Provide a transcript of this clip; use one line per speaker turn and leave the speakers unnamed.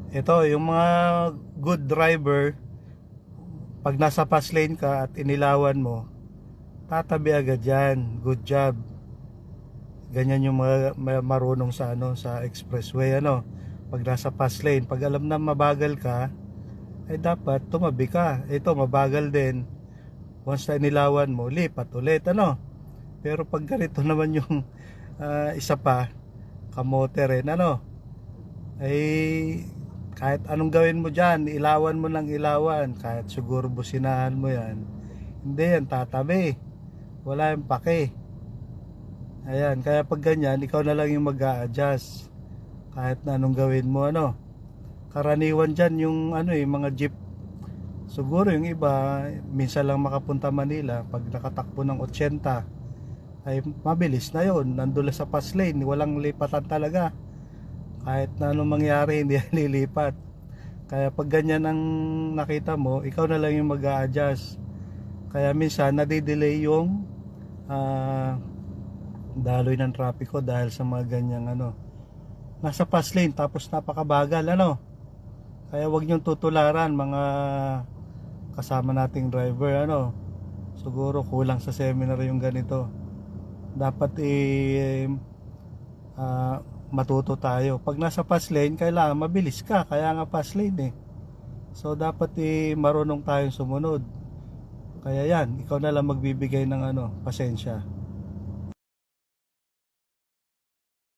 Ito, yung mga good driver, pag nasa fast lane ka at inilawan mo, tatabi agad yan. Good job. Ganyan yung mga marunong sa sa expressway Pag nasa fast lane, pag alam na mabagal ka, ay dapat tumabi ka. Ito mabagal din. Once na inilawan mo, lipat ulit Pero pag ganito naman yung isa pa, kamote rin ay kahit anong gawin mo dyan, ilawan mo ng ilawan, kahit siguro businahan mo yan, hindi yan tatabi, wala yung pake. Ayan, kaya pag ganyan, ikaw na lang yung mag-a-adjust kahit na anong gawin mo karaniwan dyan yung mga jeep. Siguro yung iba minsan lang makapunta Manila, pag nakatakbo ng 80 ay mabilis na yon, nandun sa fast lane, walang lipatan talaga. Kahit na anong mangyari, hindi lilipat. Kaya pag ganyan ang nakita mo, ikaw na lang yung mag-a-adjust. Kaya minsan nadidelay yung daloy ng trapiko dahil sa mga ganyang nasa fast lane tapos napakabagal Kaya wag niyong tutularan mga kasama nating driver Siguro kulang sa seminar yung ganito. Dapat matuto tayo. Pag nasa fast lane, kailangan mabilis ka. Kaya nga fast lane So dapat marunong tayong sumunod. Kaya yan, ikaw na lang magbibigay ng pasensya.